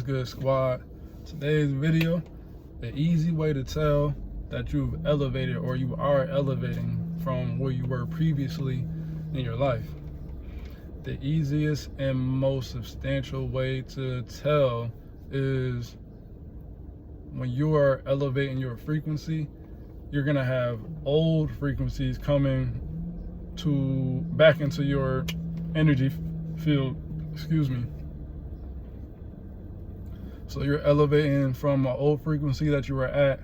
Good squad. Today's video, the easy way to tell that you've elevated or you are elevating from where you were previously in your life. The easiest and most substantial way to tell is when you are elevating your frequency, you're gonna have old frequencies coming back into your energy field, So you're elevating from an old frequency that you were at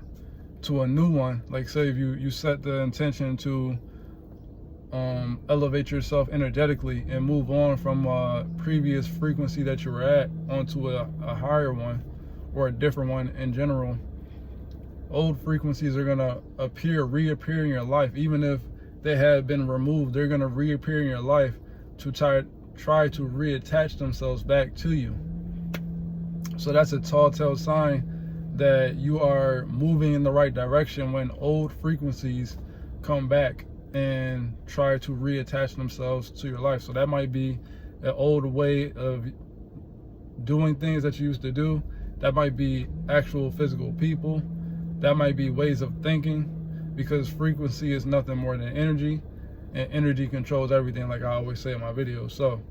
to a new one. Like say if you set the intention to elevate yourself energetically and move on from a previous frequency that you were at onto a higher one or a different one in general. Old frequencies are gonna reappear in your life. Even if they have been removed, they're gonna reappear in your life to try to reattach themselves back to you. So that's a telltale sign that you are moving in the right direction when old frequencies come back and try to reattach themselves to your life. So that might be an old way of doing things that you used to do. That might be actual physical people. That might be ways of thinking, because frequency is nothing more than energy, and energy controls everything, like I always say in my videos. So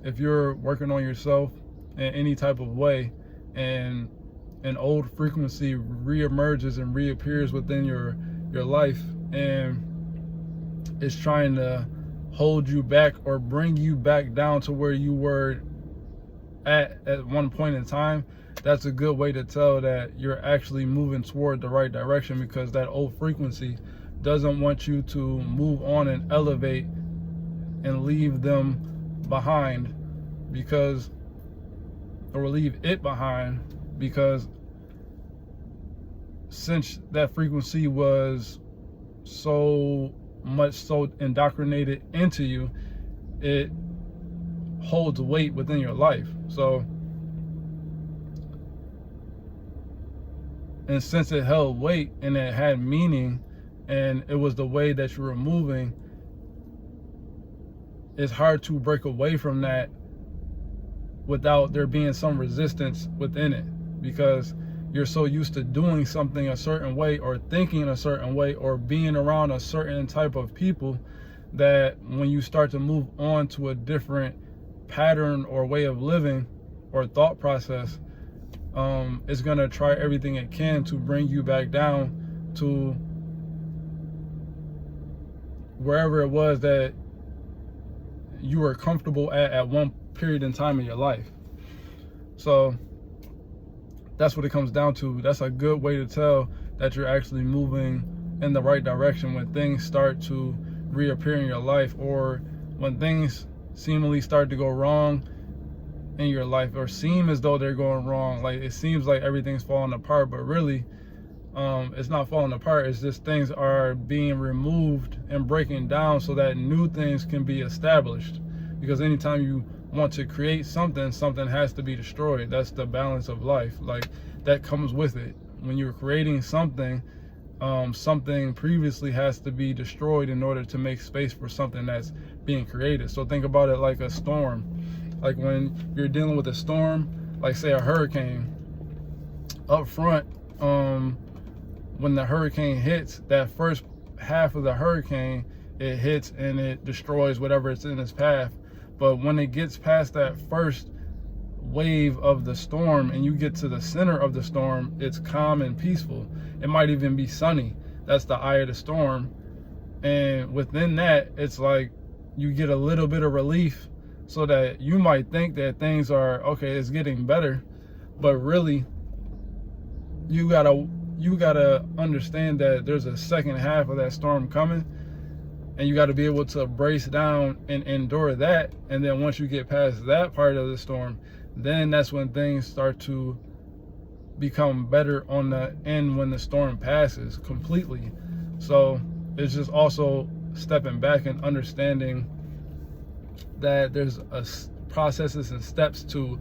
if you're working on yourself in any type of way and an old frequency reemerges and reappears within your life and it's trying to hold you back or bring you back down to where you were at one point in time, that's a good way to tell that you're actually moving toward the right direction, because that old frequency doesn't want you to move on and elevate and leave them behind, or leave it behind, because since that frequency was so indoctrinated into you, it holds weight within your life. So, and since it held weight and it had meaning and it was the way that you were moving, it's hard to break away from that without there being some resistance within it, because you're so used to doing something a certain way or thinking a certain way or being around a certain type of people that when you start to move on to a different pattern or way of living or thought process, it's gonna try everything it can to bring you back down to wherever it was that you were comfortable at one period in time in your life. So that's what it comes down to. That's a good way to tell that you're actually moving in the right direction, when things start to reappear in your life, or when things seemingly start to go wrong in your life, or seem as though they're going wrong. Like it seems like everything's falling apart, but really it's not falling apart. It's just things are being removed and breaking down so that new things can be established. Because anytime you want to create something, something has to be destroyed. That's the balance of life. Like that comes with it. When you're creating something, something previously has to be destroyed in order to make space for something that's being created. So think about it like a storm. Like when you're dealing with a storm, like say a hurricane, up front, when the hurricane hits, that first half of the hurricane, it hits and it destroys whatever it's in its path. But when it gets past that first wave of the storm and you get to the center of the storm, it's calm and peaceful. It might even be sunny. That's the eye of the storm. And within that, it's like you get a little bit of relief, so that you might think that things are okay, it's getting better, but really you gotta understand that there's a second half of that storm coming, and you got to be able to brace down and endure that. And then once you get past that part of the storm, then that's when things start to become better on the end, when the storm passes completely. So it's just also stepping back and understanding that there's processes and steps to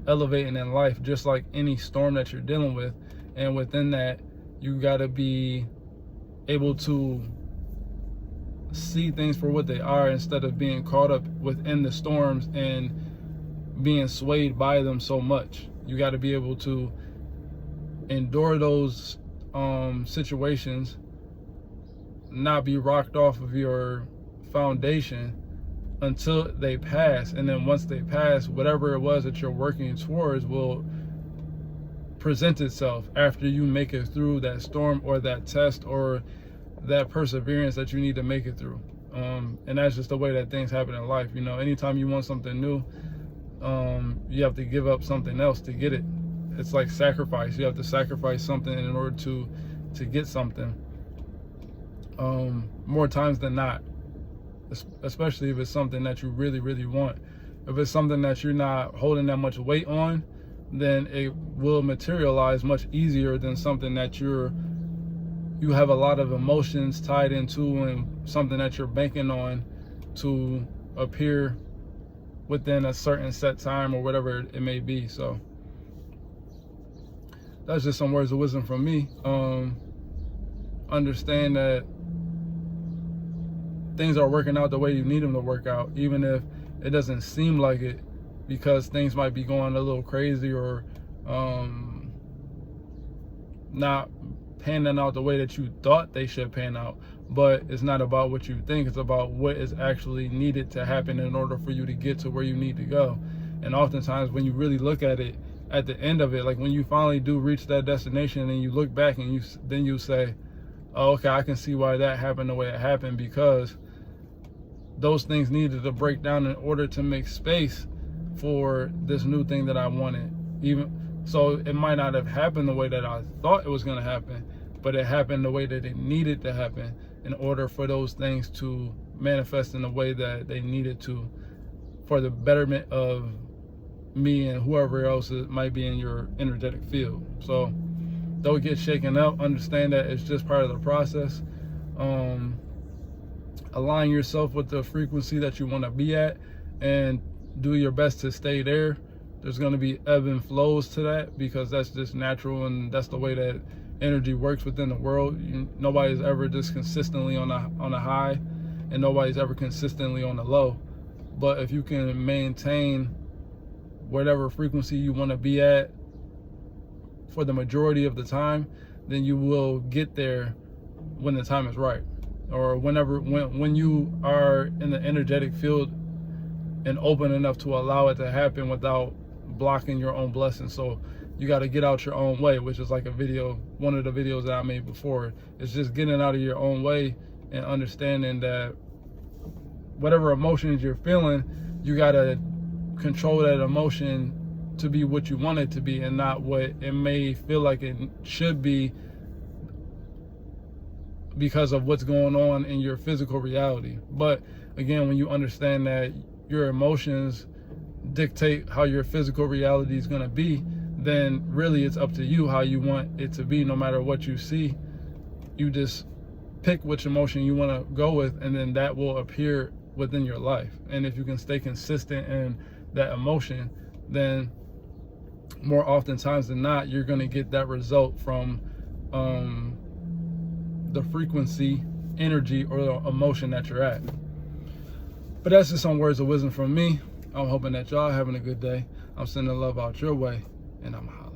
elevating in life, just like any storm that you're dealing with. And within that, you got to be able to see things for what they are, instead of being caught up within the storms and being swayed by them so much. You got to be able to endure those situations, not be rocked off of your foundation until they pass. And then once they pass, whatever it was that you're working towards will present itself after you make it through that storm or that test or that perseverance that you need to make it through. And that's just the way that things happen in life. You know, anytime you want something new, you have to give up something else to get it. It's like sacrifice. You have to sacrifice something in order to get something. More times than not, especially if it's something that you really, really want. If it's something that you're not holding that much weight on, then it will materialize much easier than something that you have a lot of emotions tied into and something that you're banking on to appear within a certain set time or whatever it may be. So that's just some words of wisdom from me. Understand that things are working out the way you need them to work out, even if it doesn't seem like it, because things might be going a little crazy or not panning out the way that you thought they should pan out. But it's not about what you think, it's about what is actually needed to happen in order for you to get to where you need to go. And oftentimes when you really look at it, at the end of it, like when you finally do reach that destination and you look back and then you say, oh, okay, I can see why that happened the way it happened, because those things needed to break down in order to make space for this new thing that I wanted. Even so, it might not have happened the way that I thought it was going to happen, but it happened the way that it needed to happen in order for those things to manifest in the way that they needed to, for the betterment of me and whoever else it might be in your energetic field. So don't get shaken up. Understand that it's just part of the process. Align yourself with the frequency that you want to be at and do your best to stay there. There's going to be ebb and flows to that, because that's just natural, and that's the way that energy works within the world. Nobody's ever just consistently on a high, and nobody's ever consistently on the low. But if you can maintain whatever frequency you want to be at for the majority of the time, then you will get there when the time is right, or when you are in the energetic field and open enough to allow it to happen without blocking your own blessings. So you got to get out your own way, which is like one of the videos that I made before. It's just getting out of your own way and understanding that whatever emotions you're feeling, you got to control that emotion to be what you want it to be, and not what it may feel like it should be because of what's going on in your physical reality. But again, when you understand that your emotions dictate how your physical reality is going to be, then really it's up to you how you want it to be. No matter what you see, you just pick which emotion you want to go with, and then that will appear within your life. And if you can stay consistent in that emotion, then more oftentimes than not, you're going to get that result from the frequency, energy, or the emotion that you're at. But that's just some words of wisdom from me. I'm hoping that y'all having a good day. I'm sending love out your way, and I'm out.